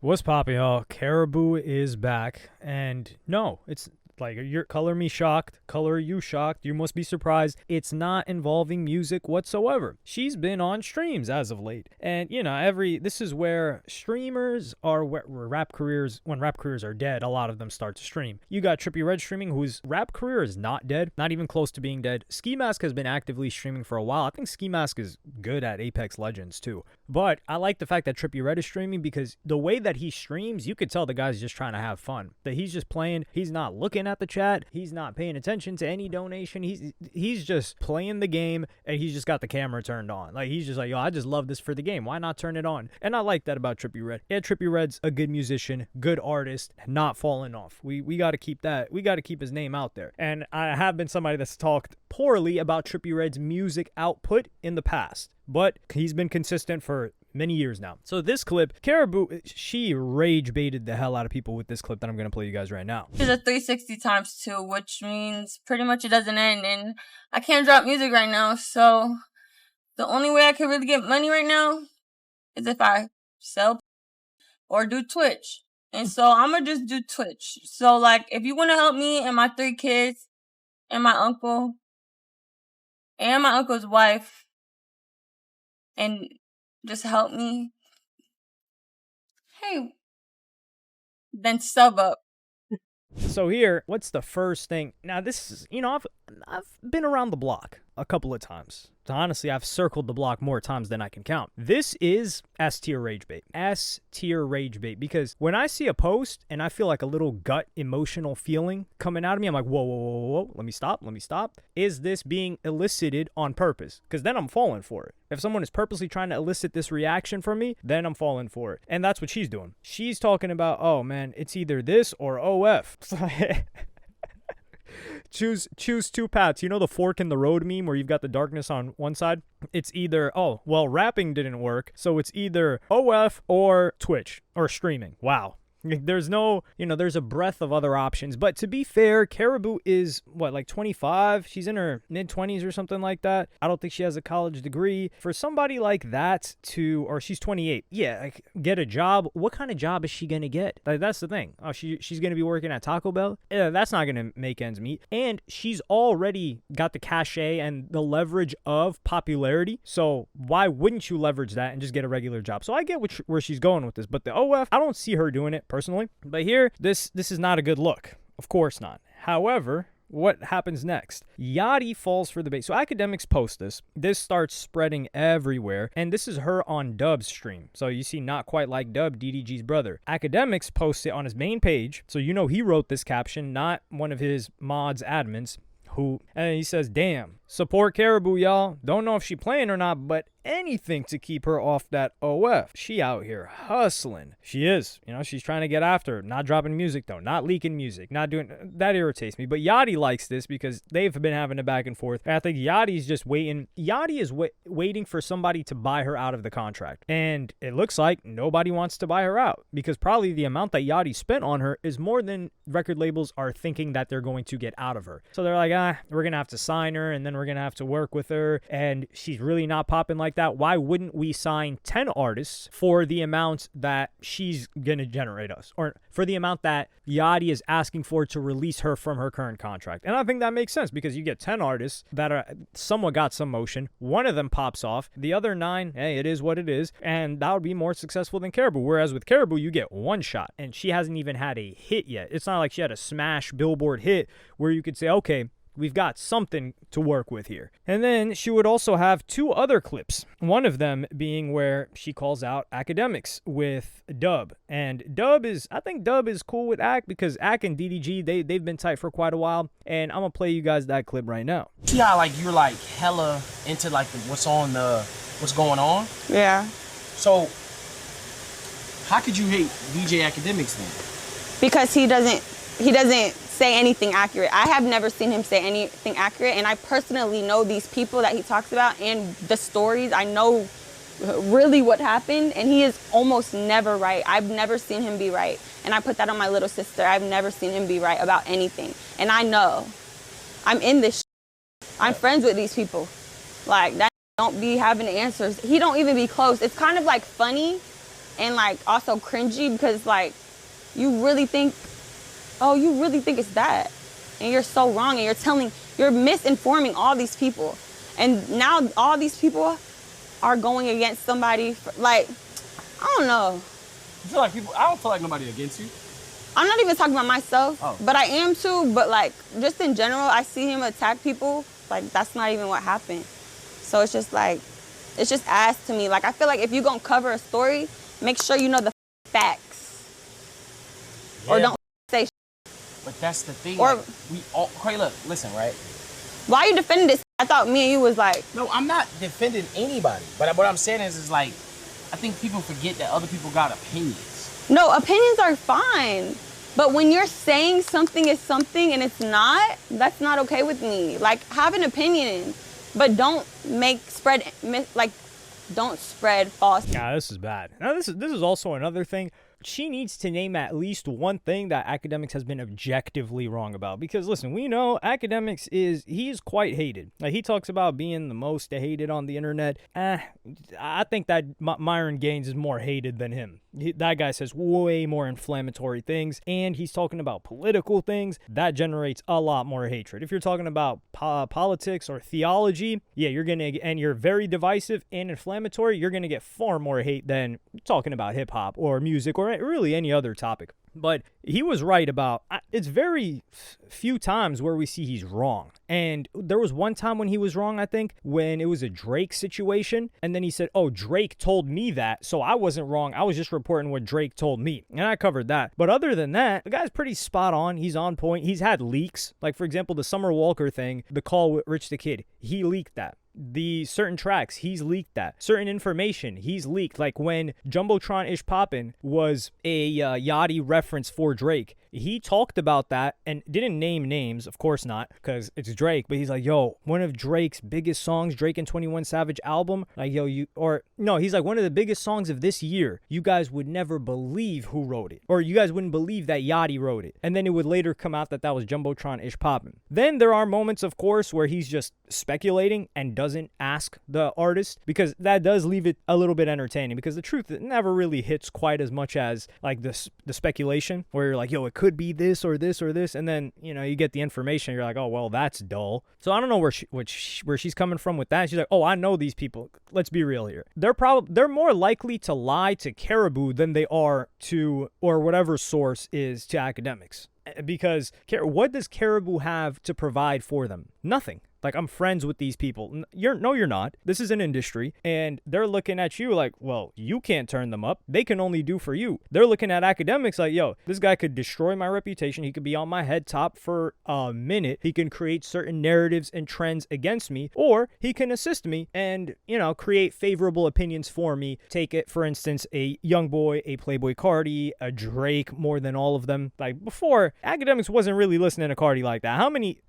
What's poppin', y'all? Caribou is back, and no, it's like you're color me shocked, color you shocked. You must be surprised. It's not involving music whatsoever. She's been on streams as of late, and this is where streamers are where rap careers. When rap careers are dead, a lot of them start to stream. You got Trippie Redd streaming, whose rap career is not dead, not even close to being dead. Ski Mask has been actively streaming for a while. I think Ski Mask is good at Apex Legends too. But I like the fact that Trippie Redd is streaming because the way that he streams, you could tell the guy's just trying to have fun. That he's just playing. He's not looking at the chat. He's not paying attention to any donation. He's just playing the game, and he's just got the camera turned on. Like, he's just like, yo, I just love this for the game. Why not turn it on? And I like that about Trippie Redd. Yeah, Trippie Redd's a good musician, good artist, not falling off. We got to keep that. We got to keep his name out there. And I have been somebody that's talked poorly about Trippie Redd's music output in the past, but he's been consistent for many years now. So this clip, Caribou, she rage baited the hell out of people with this clip that I'm going to play you guys right now. It's a 360 times 2, which means pretty much it doesn't end, and I can't drop music right now, so the only way I can really get money right now is if I sell or do Twitch. And so I'm going to just do Twitch. So, like, if you want to help me and my 3 kids and my uncle and my uncle's wife and just help me, hey, then sub up. So here, what's the first thing? Now this is, I've been around the block a couple of times. Honestly, I've circled the block more times than I can count. This is S-tier rage bait. S-tier rage bait. Because when I see a post and I feel like a little gut emotional feeling coming out of me, I'm like, whoa, whoa, whoa, whoa, let me stop. Is this being elicited on purpose? Because then I'm falling for it. If someone is purposely trying to elicit this reaction from me, then I'm falling for it. And that's what she's doing. She's talking about, oh man, it's either this or OF. Choose 2 paths. You know the fork in the road meme where you've got the darkness on one side? It's either, oh, well, rapping didn't work, so it's either OF or Twitch or streaming. Wow. There's no, there's a breadth of other options. But to be fair, Caribou is, like 25? She's in her mid-20s or something like that. I don't think she has a college degree. For somebody like that or she's 28. Yeah, like, get a job. What kind of job is she going to get? Like, that's the thing. Oh, she's going to be working at Taco Bell? Yeah, that's not going to make ends meet. And she's already got the cachet and the leverage of popularity. So why wouldn't you leverage that and just get a regular job? So I get where she's going with this. But the OF, I don't see her doing it personally. But here, this is not a good look. Of course not. However, what happens next? Yachty falls for the bait. So Akademiks post this. This starts spreading everywhere. And this is her on Dub's stream. So you see Not Quite Like Dub, DDG's brother. Akademiks posts it on his main page. So you know he wrote this caption, not one of his mods admins. And he says, damn, support Caribou, y'all. Don't know if she playing or not, but anything to keep her off that OF. She out here hustling. She is. She's trying to get after. Not dropping music, though. Not leaking music. Not doing... That irritates me. But Yachty likes this because they've been having a back and forth. And I think Yachty's just waiting. Yachty is waiting for somebody to buy her out of the contract. And it looks like nobody wants to buy her out because probably the amount that Yachty spent on her is more than record labels are thinking that they're going to get out of her. So they're like, we're going to have to sign her and then we're going to have to work with her. And she's really not popping like that. Why wouldn't we sign 10 artists for the amount that she's going to generate us, or for the amount that Yachty is asking for to release her from her current contract? And I think that makes sense because you get 10 artists that are somewhat got some motion. One of them pops off. The other 9, hey, it is what it is. And that would be more successful than Caribou. Whereas with Caribou, you get one shot and she hasn't even had a hit yet. It's not like she had a smash Billboard hit where you could say, okay, we've got something to work with here. And then she would also have 2 other clips. One of them being where she calls out Akademiks with Dub. And I think Dub is cool with Ak because Ak and DDG, they've been tight for quite a while. And I'm going to play you guys that clip right now. See how you're hella into what's going on? Yeah. So how could you hate DJ Akademiks then? Because he doesn't say anything accurate. I have never seen him say anything accurate, and I personally know these people that he talks about and the stories. I know really what happened, and he is almost never right. I've never seen him be right, and I put that on my little sister. I've never seen him be right about anything, and I know. I'm in this I'm friends with these people. That don't be having answers. He don't even be close. It's kind of funny and like also cringy because like you really think it's that, and you're so wrong, and you're misinforming all these people, and now all these people are going against somebody like, I don't know. I don't feel like nobody against you. I'm not even talking about myself, but I am too. But like, just in general, I see him attack people. Like, that's not even what happened. So it's just like, it's just ass to me. Like, I feel like if you're gonna cover a story, make sure you know the facts. Yeah, or don't say But that's the thing. Or, like, we all, okay, look, listen, right? Why are you defending this? I thought me and you was like... No, I'm not defending anybody. But what I'm saying is like, I think people forget that other people got opinions. No, opinions are fine. But when you're saying something is something and it's not, that's not okay with me. Like, have an opinion, but don't don't spread false. Yeah, this is bad. Now, this is also another thing. She needs to name at least one thing that Akademiks has been objectively wrong about. Because, listen, we know Akademiks he's quite hated. Like, he talks about being the most hated on the internet. I think that Myron Gaines is more hated than him. That guy says way more inflammatory things, and he's talking about political things. That generates a lot more hatred. If you're talking about politics or theology, yeah, and you're very divisive and inflammatory, you're gonna get far more hate than talking about hip-hop or music or really any other topic. But he was right about, it's very few times where we see he's wrong. And there was one time when he was wrong, I think, when it was a Drake situation. And then he said, oh, Drake told me that, so I wasn't wrong. I was just reporting what Drake told me. And I covered that. But other than that, the guy's pretty spot on. He's on point. He's had leaks. Like, for example, the Summer Walker thing, the call with Rich the Kid, he leaked that. The certain tracks, he's leaked that. Certain information, he's leaked. Like when Jumbotron Ish Poppin' was a Yachty reference for Drake. He talked about that and didn't name names, of course not, because it's Drake. But he's like, yo, one of Drake's biggest songs, Drake and 21 Savage album. Like, yo, he's like, one of the biggest songs of this year. You guys would never believe who wrote it. Or you guys wouldn't believe that Yachty wrote it. And then it would later come out that was Jumbotron Ish Poppin'. Then there are moments, of course, where he's just speculating and doesn't ask the artist, because that does leave it a little bit entertaining, because the truth, it never really hits quite as much as like the speculation, where you're like, yo, it could be this or this or this, and then you get the information, you're like, oh well, that's dull. So I don't know where she's coming from with that. She's like, oh, I know these people. Let's be real here. They're more likely to lie to Caribou than they are to, or whatever source is, to Akademiks. Because what does Caribou have to provide for them? Nothing. Like, I'm friends with these people. You're not. This is an industry, and they're looking at you like, well, you can't turn them up. They can only do for you. They're looking at Akademiks like, yo, this guy could destroy my reputation. He could be on my head top for a minute. He can create certain narratives and trends against me, or he can assist me and, create favorable opinions for me. Take it, for instance, a YoungBoy, a Playboi Carti, a Drake, more than all of them. Like, before, Akademiks wasn't really listening to Carti like that.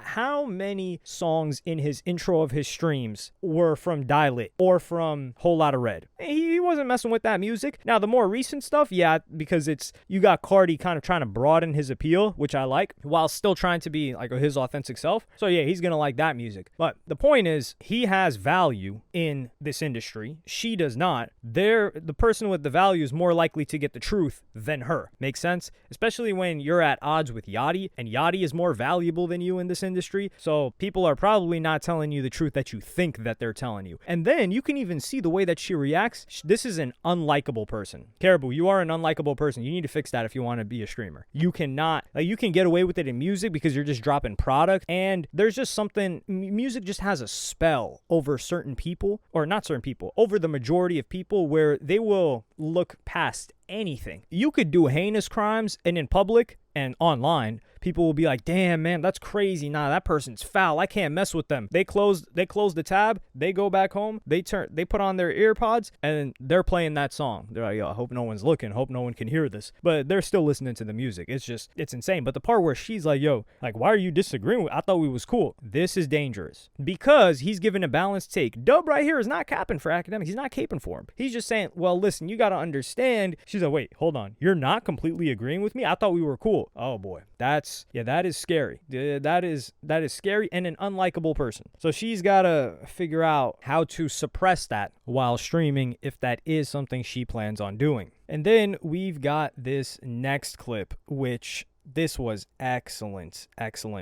How many songs in his intro of his streams were from Dial It or from Whole Lotta Red? He wasn't messing with that music. Now, the more recent stuff, yeah, because you got Carti kind of trying to broaden his appeal, which I like, while still trying to be like his authentic self. So yeah, he's gonna like that music. But the point is, he has value in this industry. She does not. The person with the value is more likely to get the truth than her. Makes sense? Especially when you're at odds with Yachty, and Yachty is more valuable than you in this industry. So people are probably not telling you the truth that you think that they're telling you. And then you can even see the way that she reacts. This is an unlikable person. Caribou, you are an unlikable person. You need to fix that if you want to be a streamer. You cannot, you can get away with it in music because you're just dropping product, and there's just something, music just has a spell over certain people, or not certain people, over the majority of people, where they will look past anything. You could do heinous crimes, and in public and online, people will be like, damn, man, that's crazy. Nah, that person's foul. I can't mess with them. They close the tab, they go back home, they put on their ear pods, and they're playing that song. They're like, yo, I hope no one's looking, hope no one can hear this. But they're still listening to the music. It's insane. But the part where she's like, yo, like, why are you disagreeing with? I thought we was cool. This is dangerous, because he's giving a balanced take. Dub right here is not capping for Akademiks. He's not caping for him. He's just saying, well, listen, you got to understand. She's like, wait, hold on. You're not completely agreeing with me? I thought we were cool. Oh boy, that's that is scary. That is scary and an unlikable person. So she's got to figure out how to suppress that while streaming if that is something she plans on doing. And then we've got this next clip, which this was excellent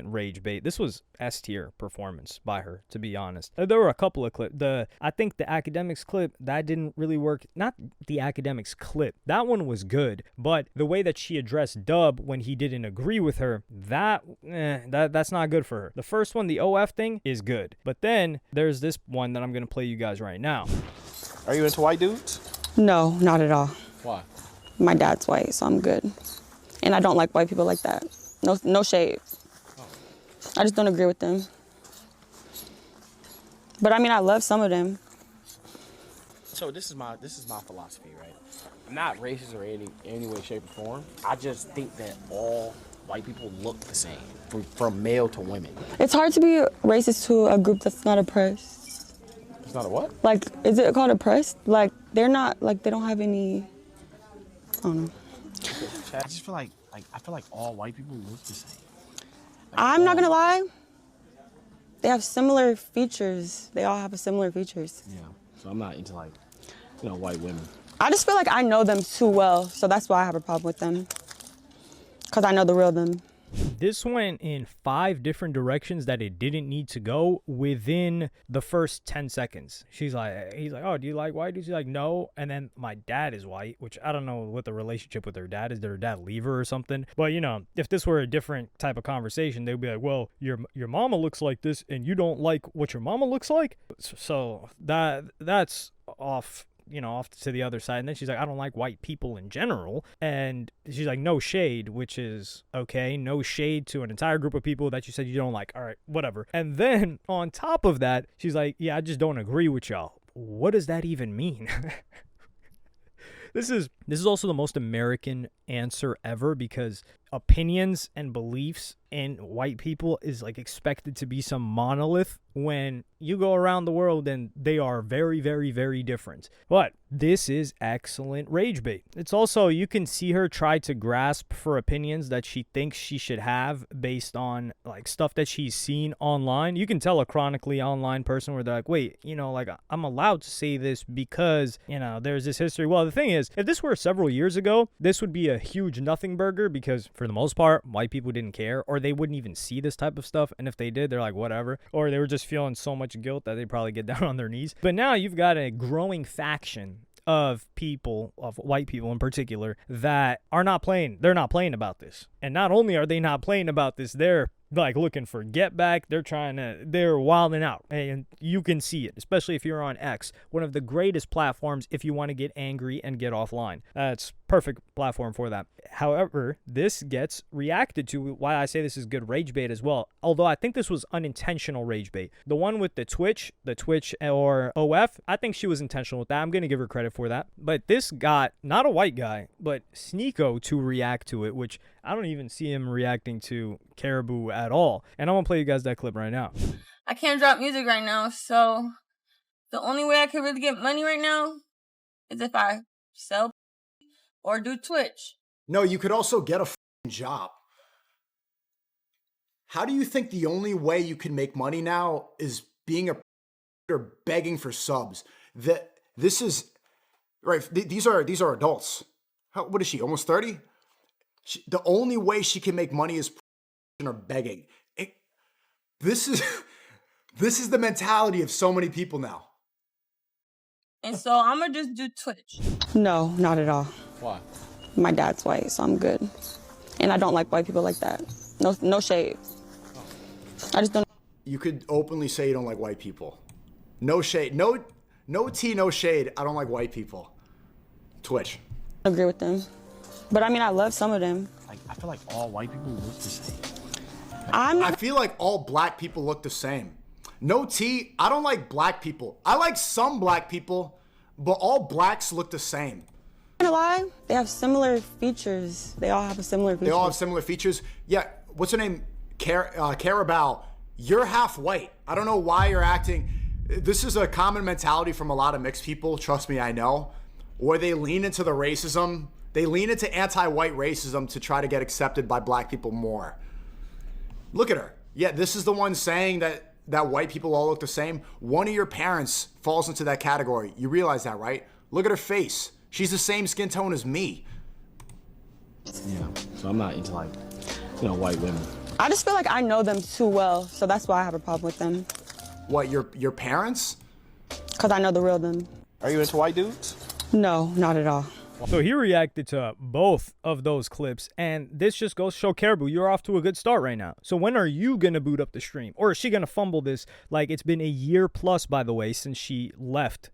rage bait. This was S tier performance by her, to be honest. There were a couple of clips. I think the Akademiks clip, that didn't really work. Not the Akademiks clip. That one was good, but the way that she addressed Dub when he didn't agree with her, that's not good for her. The first one, the OF thing, is good. But then there's this one that I'm going to play you guys right now. Are you into white dudes? No, not at all. Why? My dad's white, so I'm good. And I don't like white people like that. No shade. I just don't agree with them. But I mean, I love some of them. So this is my philosophy, right? I'm not racist or any way, shape, or form. I just think that all white people look the same, from male to women. It's hard to be racist to a group that's not oppressed. It's not a what? Like, is it called oppressed? Like, they're not, like, they don't have any, I don't know. I just feel like all white people look the same. I'm not gonna lie. They have similar features. They all have similar features. Yeah. So I'm not into white women. I just feel like I know them too well, so that's why I have a problem with them. Because I know the real them. This went in 5 different directions that it didn't need to go within the first 10 seconds. He's like, oh, do you like white dudes? She's like, no. And then my dad is white, which I don't know what the relationship with her dad is. Did her dad leave her or something? But, if this were a different type of conversation, they'd be like, well, your mama looks like this and you don't like what your mama looks like? So that's off to the other side. And then she's like, I don't like white people in general. And she's like, no shade, which is okay. No shade to an entire group of people that you said you don't like. All right, whatever. And then on top of that, she's like, yeah, I just don't agree with y'all. What does that even mean? This is also the most American answer ever, because opinions and beliefs in white people is like expected to be some monolith when you go around the world and they are very, very, very different. But this is excellent rage bait. It's also, you can see her try to grasp for opinions that she thinks she should have based on like stuff that she's seen online. You can tell a chronically online person where they're like, wait, I'm allowed to say this because, there's this history. Well, the thing is, if this were several years ago, this would be a huge nothing burger, because for the most part, white people didn't care, or they wouldn't even see this type of stuff. And if they did, they're like, whatever. Or they were just feeling so much guilt that they'd probably get down on their knees. But now you've got a growing faction of people, of white people in particular, that are not playing. They're not playing about this. And not only are they not playing about this, they're like looking for get back. They're wilding out, and you can see it, especially if you're on X, one of the greatest platforms if you want to get angry and get offline. It's perfect platform for that. However, this gets reacted to, why I say this is good rage bait as well. Although I think this was unintentional rage bait. The one with the Twitch or OF, I think she was intentional with that. I'm going to give her credit for that. But this got not a white guy, but Sneeko to react to it, which I don't even see him reacting to Caribou at all. And I'm going to play you guys that clip right now. I can't drop music right now, so the only way I can really get money right now is if I sell or do Twitch. No, you could also get a job. How do you think the only way you can make money now is being a or begging for subs? This is right. These are adults. What is she? Almost 30? The only way she can make money is or begging. This is the mentality of so many people now. And so I'm gonna just do Twitch. No, not at all. Why? My dad's white, so I'm good. And I don't like white people like that. No shade. I just don't. You could openly say you don't like white people. No shade. No tea, no shade. I don't like white people. Twitch. Agree with them. But I mean, I love some of them. I feel like all white people look the same. I feel like all black people look the same. No tea. I don't like black people. I like some black people, but all blacks look the same. I'm not gonna lie, they have similar features. They all have similar features. They all have similar features. Yeah, what's her name? Caribou. You're half white. I don't know why you're acting. This is a common mentality from a lot of mixed people. Trust me, I know. Where they lean into the racism. They lean into anti-white racism to try to get accepted by black people more. Look at her. Yeah, this is the one saying that white people all look the same. One of your parents falls into that category. You realize that, right? Look at her face. She's the same skin tone as me. Yeah, so I'm not into like, white women. I just feel like I know them too well, so that's why I have a problem with them. What, your parents? Because I know the real them. Are you into white dudes? No, not at all. So he reacted to both of those clips, and this just goes to show Caribou, you're off to a good start right now. So when are you going to boot up the stream? Or is she going to fumble this? Like, it's been a year plus, by the way, since she left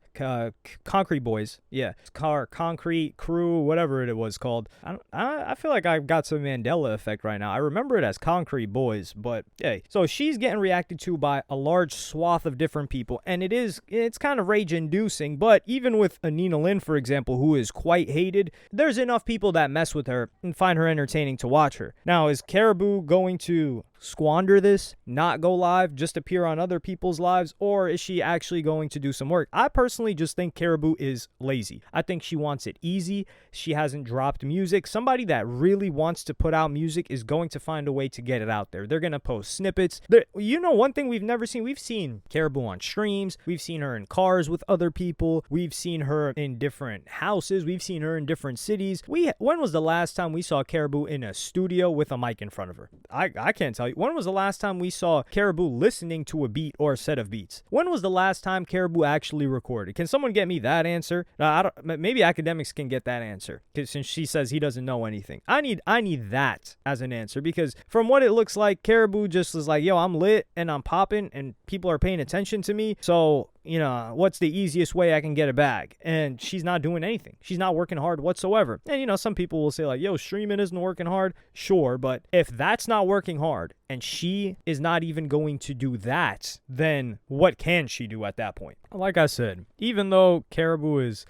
Concrete Boys. Yeah, Concrete Crew, whatever it was called. I feel like I've got some Mandela effect right now. I remember it as Concrete Boys, but hey. So she's getting reacted to by a large swath of different people, and it's kind of rage-inducing, but even with Anina Lynn, for example, who is quite hated, there's enough people that mess with her and find her entertaining to watch her. Now, is Caribou going to squander this, not go live, just appear on other people's lives, or is she actually going to do some work? I personally just think Caribou is lazy. I think she wants it easy. She hasn't dropped music. Somebody that really wants to put out music is going to find a way to get it out there. They're going to post snippets. One thing we've never seen, we've seen Caribou on streams. We've seen her in cars with other people. We've seen her in different houses. We've seen her in different cities. When was the last time we saw Caribou in a studio with a mic in front of her? I can't tell you. When was the last time we saw Caribou listening to a beat or a set of beats? When was the last time Caribou actually recorded? Can someone get me that answer? Maybe Akademiks can get that answer, since she says he doesn't know anything. I need that as an answer, because from what it looks like, Caribou just is like, yo, I'm lit and I'm popping and people are paying attention to me. So, what's the easiest way I can get a bag? And she's not doing anything. She's not working hard whatsoever. And, some people will say like, yo, streaming isn't working hard. Sure, but if that's not working hard and she is not even going to do that, then what can she do at that point? Like I said, even though Caribou is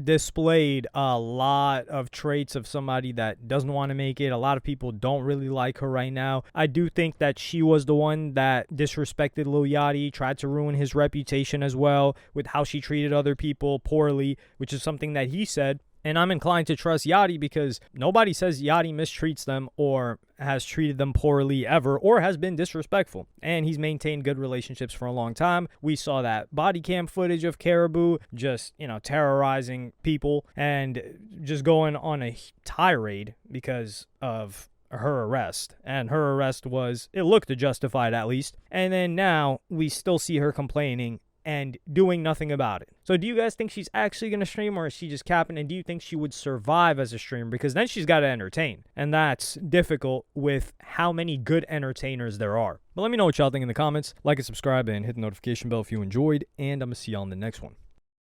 displayed a lot of traits of somebody that doesn't want to make it, a lot of people don't really like her right now. I do think that she was the one that disrespected Lil Yachty, tried to ruin his reputation as well with how she treated other people poorly, which is something that he said. And I'm inclined to trust Yachty because nobody says Yachty mistreats them or has treated them poorly ever or has been disrespectful. And he's maintained good relationships for a long time. We saw that body cam footage of Caribou just, terrorizing people and just going on a tirade because of her arrest. And her arrest it looked justified at least. And then now we still see her complaining and doing nothing about it. So do you guys think she's actually going to stream, or is she just capping? And do you think she would survive as a streamer? Because then she's got to entertain. And that's difficult with how many good entertainers there are. But let me know what y'all think in the comments. Like and subscribe and hit the notification bell if you enjoyed. And I'm going to see y'all in the next one.